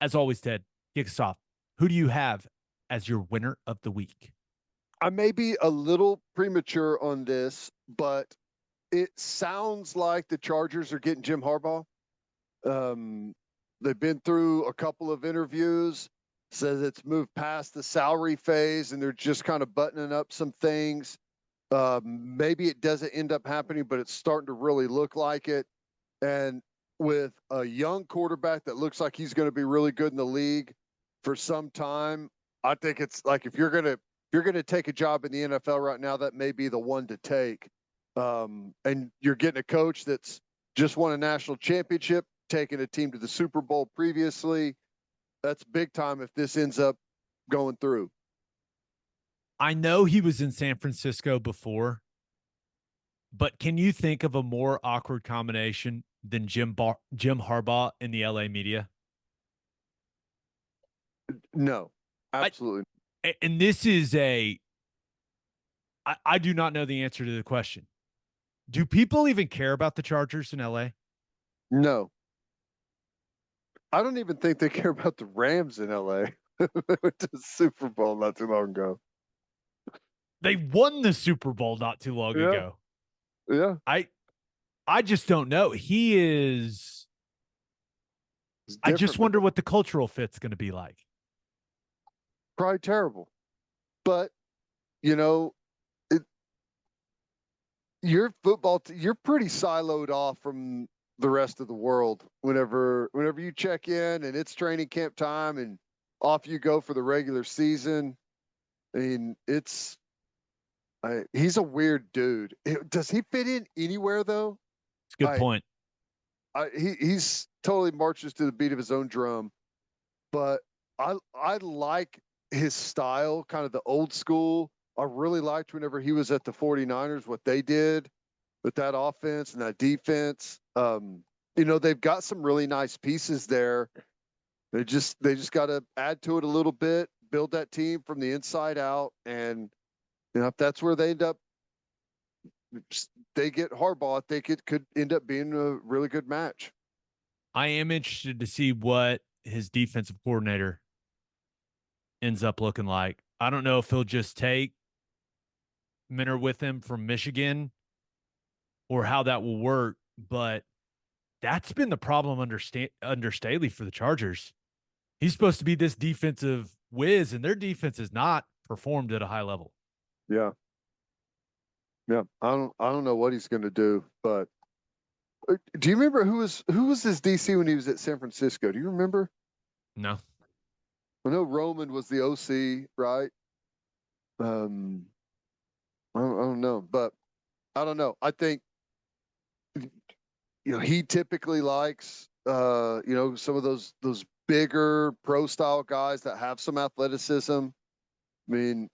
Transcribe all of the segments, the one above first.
As always, Ted, kick us off. Who do you have as your winner of the week? I may be a little premature on this, but it sounds like the Chargers are getting Jim Harbaugh. Um, they've been through a couple of interviews, says it's moved past the salary phase, and they're just kind of buttoning up some things. Maybe it doesn't end up happening, but it's starting to really look like it. And with a young quarterback that looks like he's going to be really good in the league for some time, I think it's like if you're gonna take a job in the NFL right now, that may be the one to take. And you're getting a coach that's just won a national championship, taken a team to the Super Bowl previously. That's big time if this ends up going through. I know he was in San Francisco before, but can you think of a more awkward combination than Jim Harbaugh in the LA media? No, I, absolutely. and this is I do not know the answer to the question. Do people even care about the Chargers in LA? No. I don't even think they care about the Rams in LA. They went to the Super Bowl not too long ago. They won the Super Bowl not too long Yeah, ago. yeah. I just don't know. He is It's I different, just man. wonder what the cultural fit's going to be like. Probably terrible. But, you know, it, you're pretty siloed off from the rest of the world whenever you check in and it's training camp time and off you go for the regular season. I mean, he's a weird dude. Does he fit in anywhere though? It's a good I, point. he's totally marches to the beat of his own drum, but I like his style, kind of the old school. I really liked whenever he was at the 49ers, what they did with that offense and that defense. They've got some really nice pieces there. They just got to add to it a little bit, build that team from the inside out, and if that's where they end up, they get Harbaugh. I think it could end up being a really good match. I am interested to see what his defensive coordinator ends up looking like. I don't know if he'll just take Minner with him from Michigan or how that will work, but that's been the problem under Staley for the Chargers. He's supposed to be this defensive whiz, and their defense has not performed at a high level. Yeah, yeah. I don't know what he's going to do, but do you remember who was his DC when he was at San Francisco? Do you remember? No. I know Roman was the OC, right? Um, I don't know, but I don't know. I think he typically likes some of those bigger pro style guys that have some athleticism. I mean,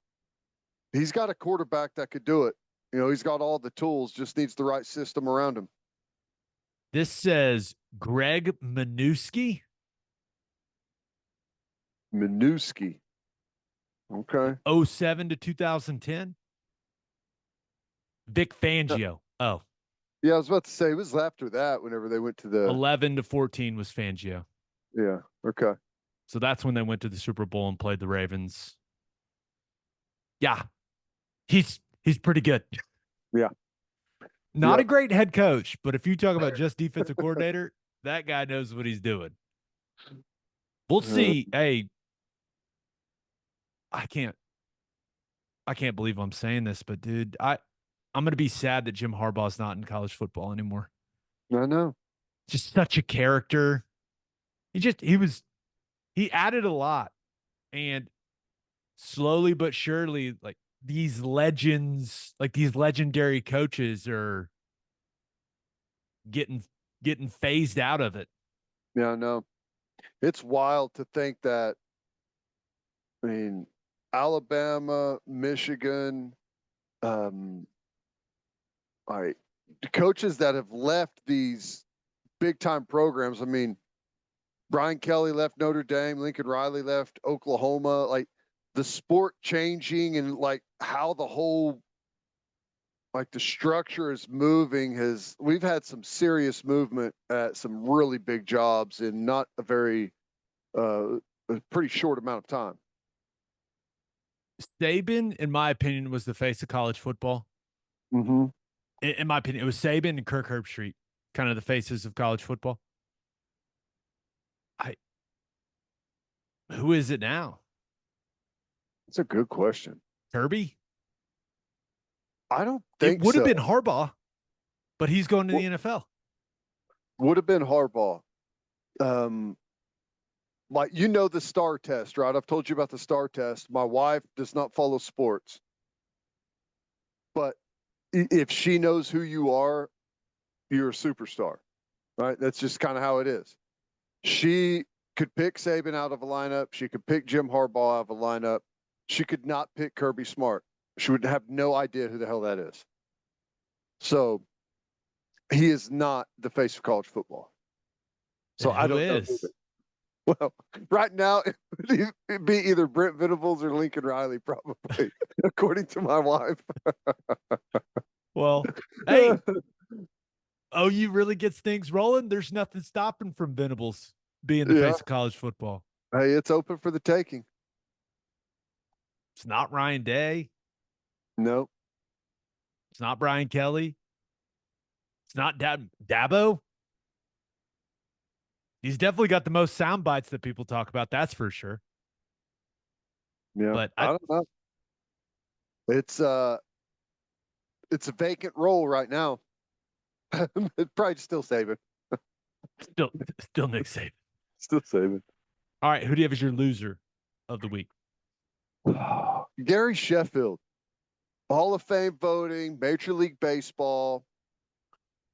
he's got a quarterback that could do it. He's got all the tools, just needs the right system around him. This says Greg Minuski. Minuski. Okay. 07 to 2010. Vic Fangio. Oh, Yeah, I was about to say it was after that whenever they went to the 11 to 14 was Fangio. yeah, okay. So that's when they went to the Super Bowl and played the Ravens. Yeah, he's pretty good. Yeah. Not a Yep. great head coach, but if you talk about just defensive coordinator, that guy knows what he's doing. We'll Uh, see. Hey, I can't believe I'm saying this, but dude, I'm gonna be sad that Jim Harbaugh's not in college football anymore. I know. Just such a character. He added a lot, and slowly but surely, like these legends, like these legendary coaches are getting phased out of it. Yeah, I know. It's wild to think that, I mean, Alabama, Michigan, um, all right, the coaches that have left these big time programs. I mean, Brian Kelly left Notre Dame, Lincoln Riley left Oklahoma. Like the sport changing and like how the whole like the structure is moving we've had some serious movement at some really big jobs in not a very a pretty short amount of time. Saban, in my opinion, was the face of college football. Mm-hmm. In my opinion, it was Saban and Kirk Herbstreit, kind of the faces of college football. I Who is it now? It's a good question. Kirby? I don't It think would have so. been Harbaugh, but he's going to the What NFL. would have been Harbaugh. Um, like the star test, right? I've told you about the star test. My wife does not follow sports, but if she knows who you are, you're a superstar, right? That's just kind of how it is. She could pick Saban out of a lineup. She could pick Jim Harbaugh out of a lineup. She could not pick Kirby Smart. She would have no idea who the hell that is. So he is not the face of college football. Then So I who don't know who. is? Well, right now it'd be either Brent Venables or Lincoln Riley, probably, according to my wife. Well, hey, OU really gets things rolling. There's nothing stopping from Venables being the Yeah. face of college football. Hey, it's open for the taking. It's not Ryan Day. No. It's not Brian Kelly. It's not Dabo. He's definitely got the most sound bites that people talk about. That's for sure. Yeah. But I don't know. It's it's a vacant role right now. It's probably still saving. still, still Nick Saban. Still saving. All right, who do you have as your loser of the week? Gary Sheffield, Hall of Fame voting, Major League Baseball.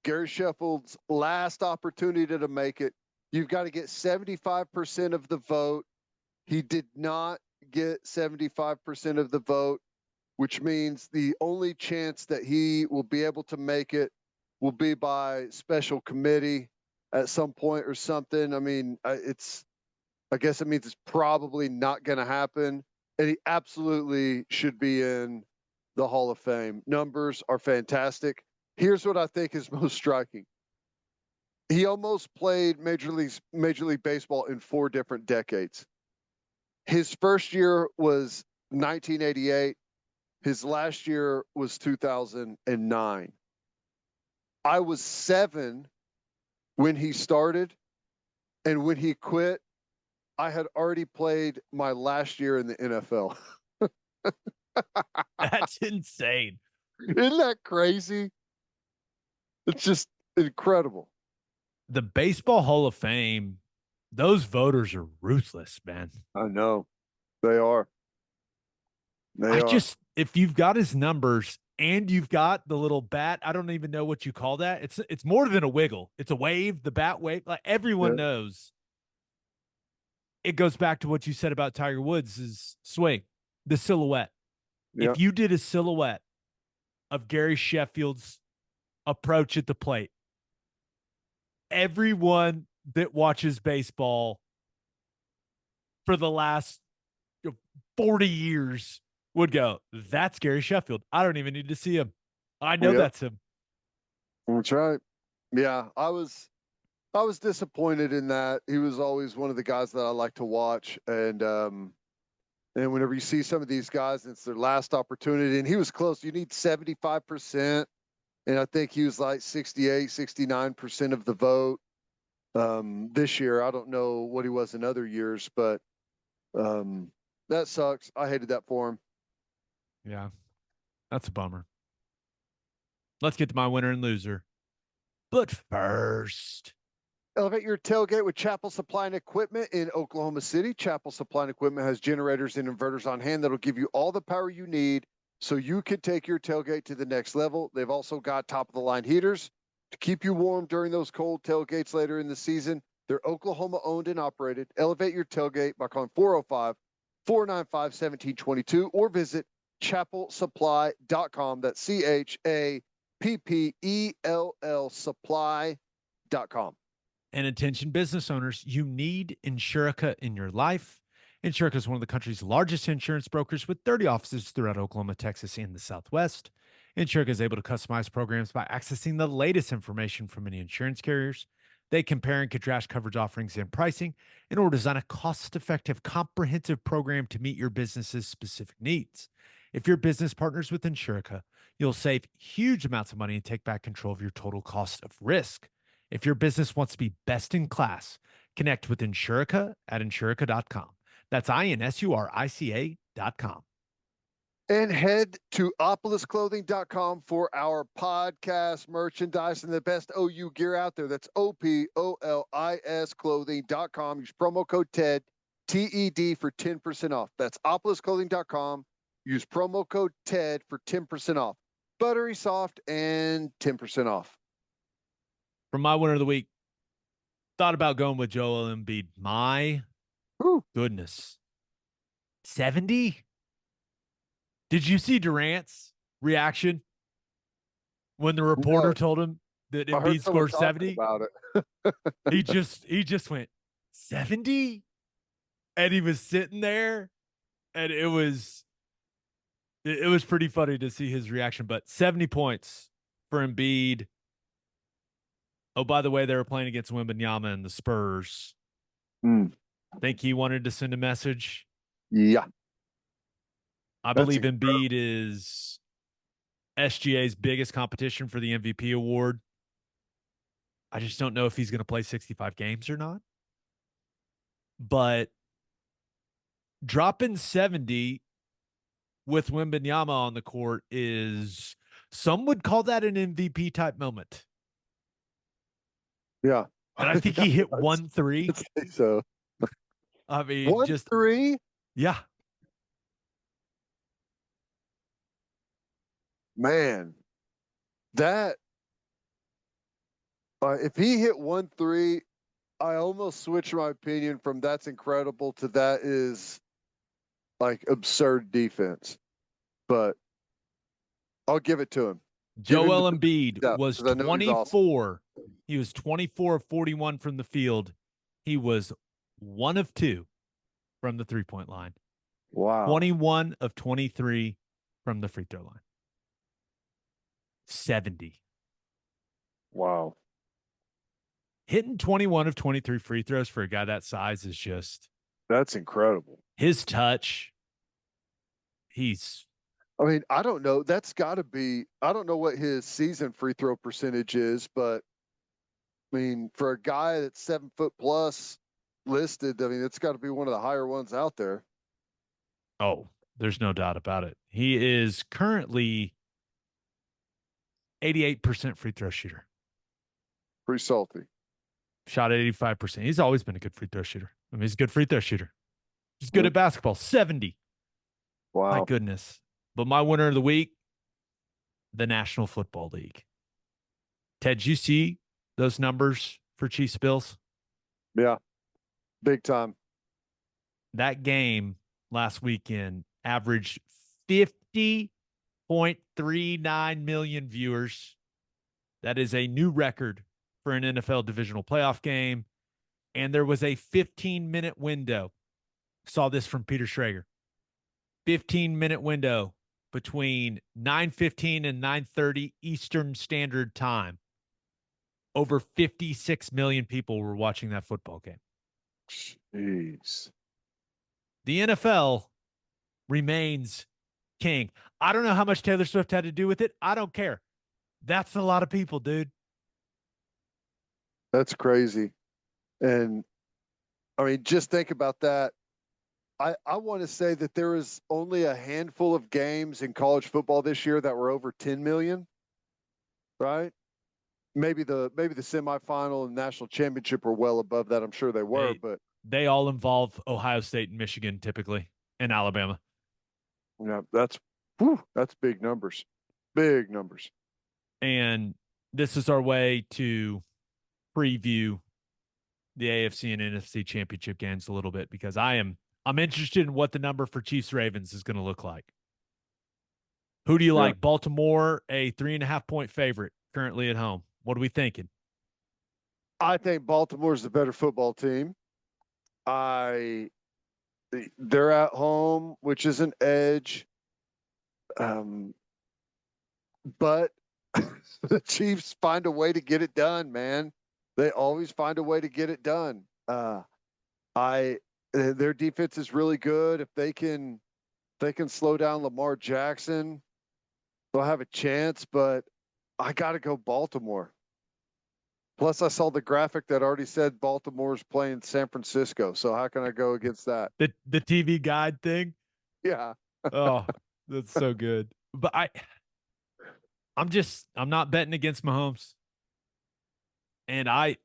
Gary Sheffield's last opportunity to make it. You've got to get 75% of the vote. He did not get 75% of the vote, which means the only chance that he will be able to make it will be by special committee at some point or something. I mean, I guess it means it's probably not going to happen. And he absolutely should be in the Hall of Fame. Numbers are fantastic. Here's what I think is most striking. He almost played Major League Baseball in 4 different decades. His first year was 1988. His last year was 2009. I was 7 when he started, and when he quit, I had already played my last year in the NFL. That's insane. Isn't that crazy? It's just incredible. The Baseball Hall of Fame, those voters are ruthless, man. I know. They are. They are. If you've got his numbers and you've got the little bat, I don't even know what you call that. It's more than a wiggle. It's a wave, the bat wave. Like everyone Yeah. knows. It goes back to what you said about Tiger Woods' swing, the silhouette. Yeah. If you did a silhouette of Gary Sheffield's approach at the plate, everyone that watches baseball for the last 40 years would go, that's Gary Sheffield. I don't even need to see him. I know that's him. That's right. Yeah, I was disappointed in that. He was always one of the guys that I like to watch, and whenever you see some of these guys, it's their last opportunity, and he was close. You need 75%, and I think he was like 68, 69% of the vote this year. I don't know what he was in other years, but that sucks. I hated that for him. Yeah, that's a bummer. Let's get to my winner and loser. But first, elevate your tailgate with Chapel Supply and Equipment in Oklahoma City. Chapel Supply and Equipment has generators and inverters on hand that'll give you all the power you need so you can take your tailgate to the next level. They've also got top of the line heaters to keep you warm during those cold tailgates later in the season. They're Oklahoma owned and operated. Elevate your tailgate by calling 405-495-1722 or visit chapelsupply.com. That's CHAPPELL supply.com. And attention business owners, you need Insurica in your life. Insurica is one of the country's largest insurance brokers with 30 offices throughout Oklahoma, Texas, and the Southwest. Insurica is able to customize programs by accessing the latest information from many insurance carriers. They compare and contrast coverage offerings and pricing in order to design a cost-effective, comprehensive program to meet your business's specific needs. If your business partners with Insurica, you'll save huge amounts of money and take back control of your total cost of risk. If your business wants to be best in class, connect with Insurica at Insurica.com. That's INSURICA.com. And head to opolisclothing.com for our podcast merchandise and the best OU gear out there. That's OPOLIS clothing.com. Use promo code TED, TED for 10% off. That's opolisclothing.com. Use promo code TED for 10% off. Buttery soft and 10% off. For my winner of the week, thought about going with Joel Embiid. My goodness. 70? Did you see Durant's reaction when the reporter told him that I heard Embiid someone scored talking 70? about it. He just went 70? And he was sitting there, and it was pretty funny to see his reaction. But 70 points for Embiid. Oh, by the way, they were playing against Wembanyama and the Spurs. Think he wanted to send a message? Yeah. I believe Embiid is SGA's biggest competition for the MVP award. I just don't know if he's going to play 65 games or not. But dropping 70 with Wembanyama on the court is, some would call that an MVP type moment. Yeah. And I think he hit 1-3. I'd say so. I mean, 1-3? Yeah. Man, that if he hit 1-3, I almost switched my opinion from that's incredible to that is like absurd defense. But I'll give it to him. Joel Embiid was 24. Awesome. He was 24 of 41 from the field. He was 1 of 2 from the three-point line. Wow. 21 of 23 from the free throw line. 70. Wow. Hitting 21 of 23 free throws for a guy that size is just... That's incredible. His touch, I mean, I don't know. That's got to be, I don't know what his season free throw percentage is, but I mean, for a guy that's 7 foot plus listed, I mean, it's got to be one of the higher ones out there. Oh, there's no doubt about it. He is currently 88% free throw shooter. Pretty salty. Shot at 85%. He's always been a good free throw shooter. I mean, he's a good free throw shooter. He's good at basketball. 70. Wow. My goodness. But my winner of the week, the National Football League. Ted, did you see those numbers for Chiefs Bills? Yeah. Big time. That game last weekend averaged 50.39 million viewers. That is a new record for an NFL divisional playoff game. And there was a 15-minute window. Saw this from Peter Schrager. 15-minute window between 9:15 and 9:30 Eastern Standard Time. Over 56 million people were watching that football game. Jeez. The NFL remains king. I don't know how much Taylor Swift had to do with it. I don't care. That's a lot of people, dude. That's crazy. And I mean, just think about that. I want to say that there is only a handful of games in college football this year that were over 10 million, right? Maybe the semifinal and national championship were well above that. I'm sure they were, but they all involve Ohio State and Michigan typically, and Alabama. Yeah, that's big numbers. Big numbers. And this is our way to preview the AFC and NFC championship games a little bit, because I'm interested in what the number for Chiefs Ravens is going to look like. Who do you like? Baltimore, a 3.5-point favorite currently at home. What are we thinking? I think Baltimore's the better football team. They're at home, which is an edge. But the Chiefs find a way to get it done, man. They always find a way to get it done. I their defense is really good. If they can slow down Lamar Jackson, they'll have a chance. But I got to go Baltimore. Plus, I saw the graphic that already said Baltimore's playing San Francisco. So how can I go against that? The TV guide thing. Yeah, Oh, that's so good. But I'm not betting against Mahomes. And I'm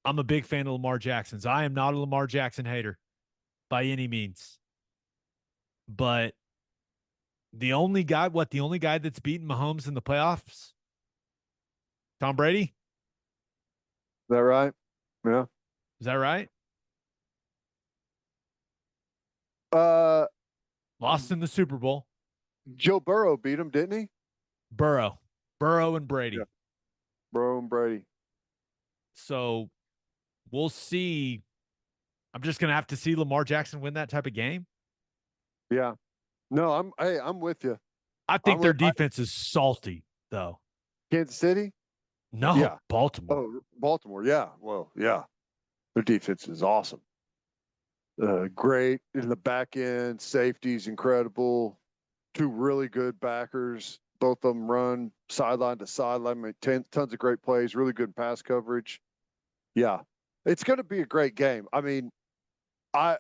a big fan of Lamar Jackson's. I am not a Lamar Jackson hater by any means. But the only guy that's beaten Mahomes in the playoffs? Tom Brady? Is is that right? Yeah. that right? Uh, Lost in the Super Bowl. Joe Burrow beat him, didn't he? Burrow. Burrow and Yeah. Brady. Burrow and Brady. So we'll see. I'm just gonna have to see Lamar Jackson win that type of game. Yeah. No, I'm with you. I I'm think their with defense is salty, though. Kansas City. No, Yeah. Baltimore. Oh, Baltimore. Yeah. Well, yeah. Their defense is awesome. Great in the back end. Safety's incredible. Two really good backers. Both of them run sideline to sideline. I mean, tons of great plays. Really good pass coverage. Yeah, it's going to be a great game. I mean, I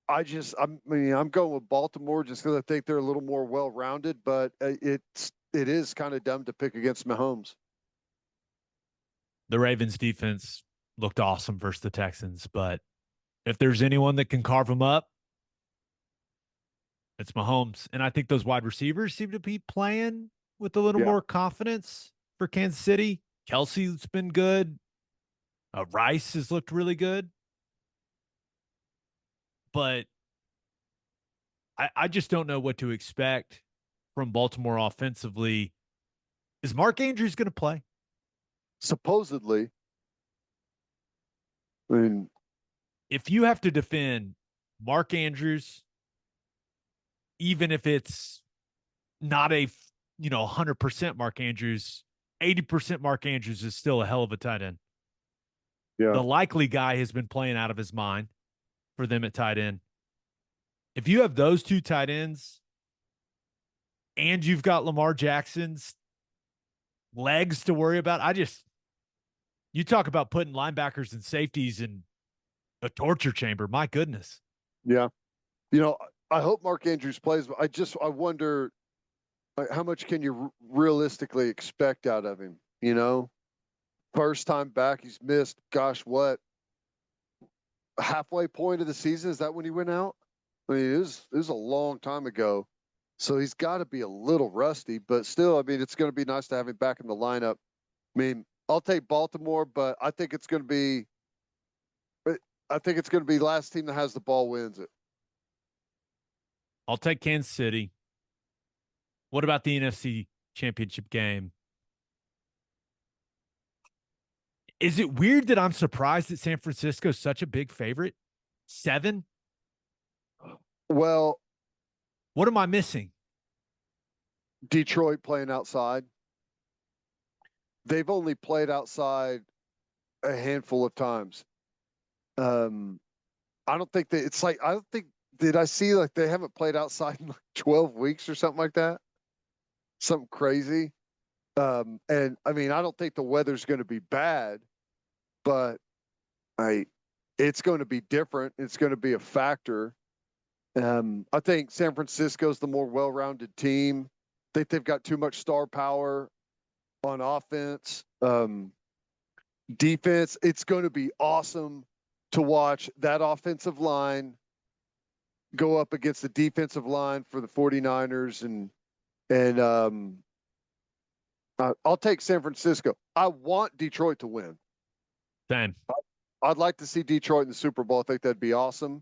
I'm going with Baltimore just because I think they're a little more well-rounded. But it is kind of dumb to pick against Mahomes. The Ravens defense looked awesome versus the Texans, but if there's anyone that can carve them up, it's Mahomes. And I think those wide receivers seem to be playing with a little Yeah, more confidence for Kansas City. Kelsey's been good. Rice has looked really good. But I just don't know what to expect from Baltimore offensively. Is Mark Andrews going to play? supposedly. I mean, If you have to defend Mark Andrews, even if it's not a 100% Mark Andrews, 80% Mark Andrews is still a hell of a tight end. yeah, The likely guy has been playing out of his mind for them at tight end. If you have those two tight ends and you've got Lamar Jackson's legs to worry about, you talk about putting linebackers and safeties in a torture chamber. My goodness. yeah. I hope Mark Andrews plays, but I wonder like, how much can you realistically expect out of him? First time back, he's missed. Gosh, what halfway point of the season? Is that when he went out? I mean, it was a long time ago, so he's got to be a little rusty. But still, I mean, it's going to be nice to have him back in the lineup. I mean, I'll take Baltimore, but I think it's going to be. I think it's going to be last team that has the ball wins it. I'll take Kansas City. What about the NFC Championship game? Is it weird that I'm surprised that San Francisco is such a big favorite? 7? Well, What am I missing? Detroit playing outside. They've only played outside a handful of times. Um, I don't think that it's like I don't think did I see like they haven't played outside in like 12 weeks or something like that? Something crazy. And I mean, I don't think the weather's going to be bad, but I it's going to be different. It's going to be a factor. I think San Francisco's the more well-rounded team. I think they've got too much star power on offense. Defense, it's going to be awesome to watch that offensive line go up against the defensive line for the 49ers and I'll take San Francisco. I want Detroit to win. Same. I'd like to see Detroit in the Super Bowl. I think that'd be awesome.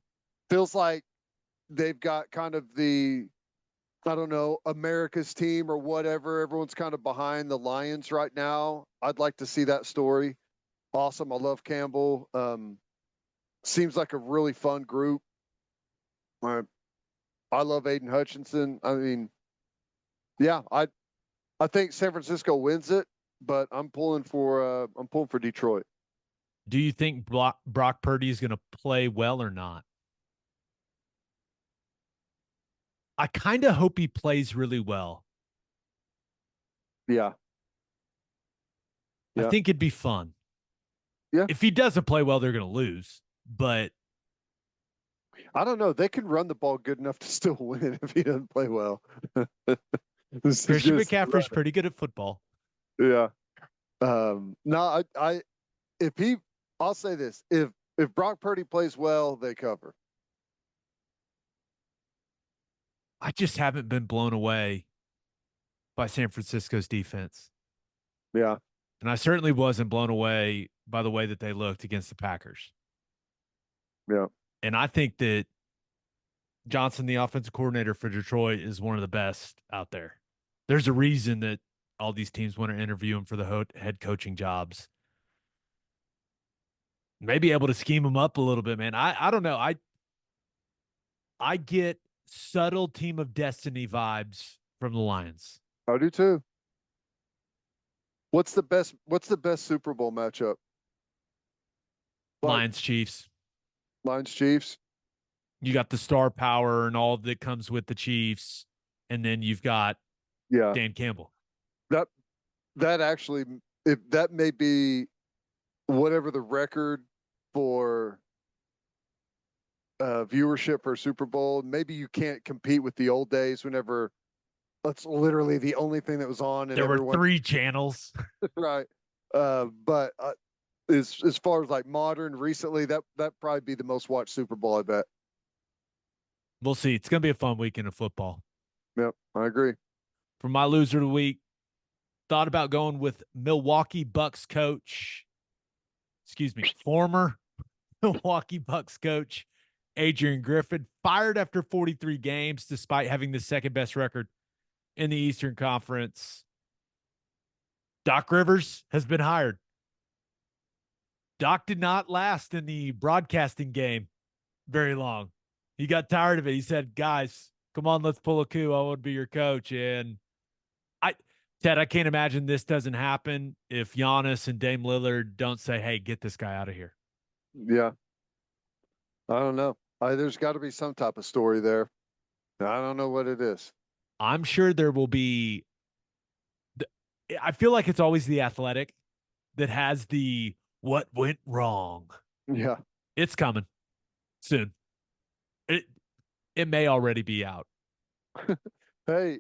Feels like they've got kind of I don't know, America's team or whatever. Everyone's kind of behind the Lions right now. I'd like to see that story. Awesome. I love Campbell. Seems like a really fun group. I love Aiden Hutchinson. I mean, yeah, I think San Francisco wins it, but I'm pulling for Detroit. Do you think Brock Purdy is going to play well or not? I kind of hope he plays really well. Yeah. I Yeah. think it'd be fun. Yeah. If he doesn't play well, they're going to lose. But I don't know. They can run the ball good enough to still win if he doesn't play well. This is Christian just McCaffrey's pretty good at football. yeah. No, if he, I'll say this: if Brock Purdy plays well, they cover. I just haven't been blown away by San Francisco's defense. Yeah. And I certainly wasn't blown away by the way that they looked against the Packers. Yeah. And I think that Johnson, the offensive coordinator for Detroit, is one of the best out there. There's a reason that all these teams want to interview him for the head coaching jobs. Maybe able to scheme him up a little bit, man. I don't know. I get subtle team of destiny vibes from the Lions. I do too. What's the best Super Bowl matchup? Like Lions Chiefs. Lions Chiefs. You got the star power and all that comes with the Chiefs, and then you've got Yeah. Dan Campbell. That actually, if that may be whatever the record for viewership for Super Bowl, maybe you can't compete with the old days whenever that's literally the only thing that was on and There were everyone 3 channels. right. But as far as like modern recently, that probably be the most watched Super Bowl, I bet. We'll see. It's going to be a fun weekend of football. Yep, I agree. For my loser of the week, thought about going with Milwaukee Bucks coach, former Milwaukee Bucks coach Adrian Griffin, fired after 43 games despite having the second best record in the Eastern Conference. Doc Rivers has been hired. Doc did not last in the broadcasting game very long. He got tired of it. He said, guys, come on, let's pull a coup. I want to be your coach. And Ted, I can't imagine this doesn't happen if Giannis and Dame Lillard don't say, hey, get this guy out of here. Yeah. I don't know. There's got to be some type of story there. I don't know what it is. I'm sure there will be. I feel like it's always the Athletic that has the what went wrong. Yeah. It's coming soon. It may already be out. Hey,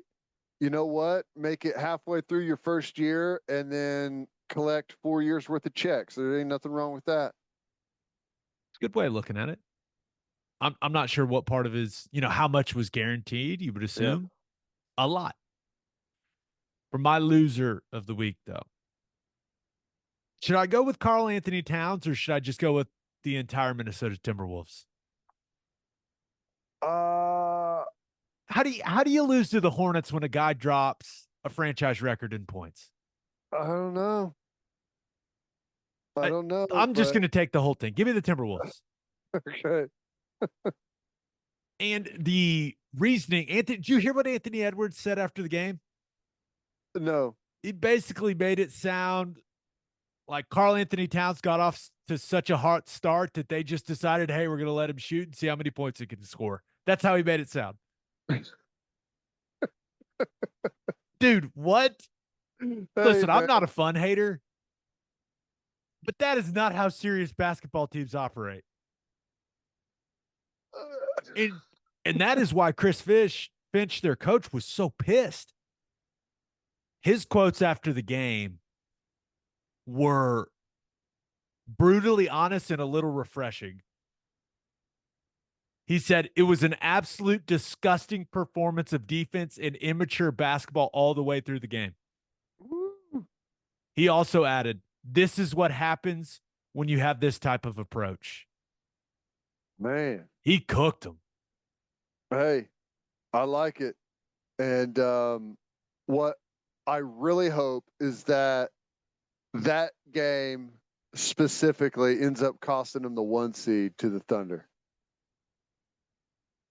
you know what? Make it halfway through your first year and then collect 4 years worth of checks. There ain't nothing wrong with that. It's a good way of looking at it. I'm not sure what part of his, how much was guaranteed. You would assume a lot. For my loser of the week, though, should I go with Karl Anthony Towns or should I just go with the entire Minnesota Timberwolves? How do you lose to the Hornets when a guy drops a franchise record in points? I don't know. I don't know. I'm just going to take the whole thing. Give me the Timberwolves. Okay. And the reasoning, Anthony, did you hear what Anthony Edwards said after the game? No. He basically made it sound like Karl Anthony Towns got off to such a hot start that they just decided, hey, we're going to let him shoot and see how many points he can score. That's how he made it sound. Dude, what? Hey, Listen, man. I'm not a fun hater, but that is not how serious basketball teams operate. And that is why Chris Finch, their coach, was so pissed. His quotes after the game were brutally honest and a little refreshing. He said it was an absolute disgusting performance of defense and immature basketball all the way through the game. Woo. He also added, this is what happens when you have this type of approach. Man. He cooked him. Hey, I like it. And what I really hope is that game specifically ends up costing him the 1 seed to the Thunder.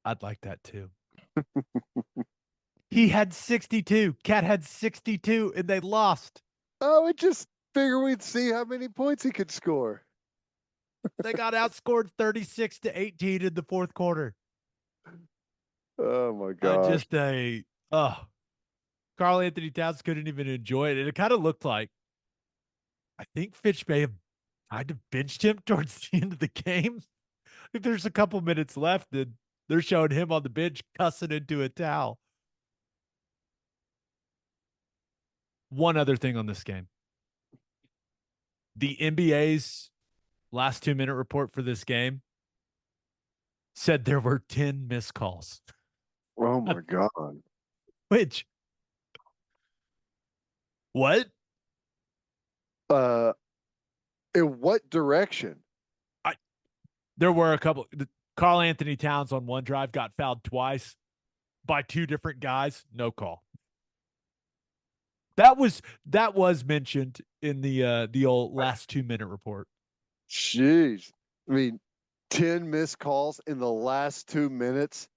I'd like that too. He had 62. Cat had 62, and they lost. Oh, I just figure we'd see how many points he could score. They got outscored 36-18 in the fourth quarter. Oh my Uh, gosh. just a oh, Carl Anthony Towns couldn't even enjoy it. And it kind of looked like I think Fitch may have tried to benched him towards the end of the game. If there's a couple minutes left, and they're showing him on the bench cussing into a towel. One other thing on this game. The NBA's last 2-minute report for this game said there were 10 missed calls. Oh my God. Which, what? Uh, in what direction? I, there were a couple. Carl Anthony Towns on one drive got fouled twice by two different guys. No call. That was mentioned in the old last 2-minute report. Jeez. I mean, 10 missed calls in the last 2 minutes.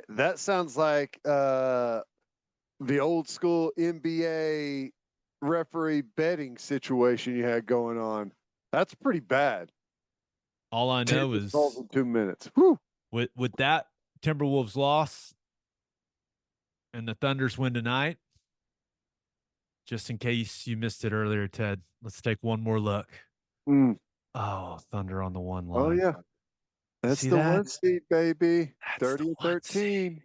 That sounds like the old school NBA referee betting situation you had going on. That's pretty bad. All I 10 know missed calls is in 2 minutes. Whew. with that Timberwolves loss and the Thunder's win tonight, just in case you missed it earlier, Ted, let's take one more look. Mm. Oh, Thunder on the one Oh, line. yeah. That's See the that? one seed, baby. That's 30 the and one seed. 13.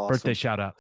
Birthday Awesome. shout out.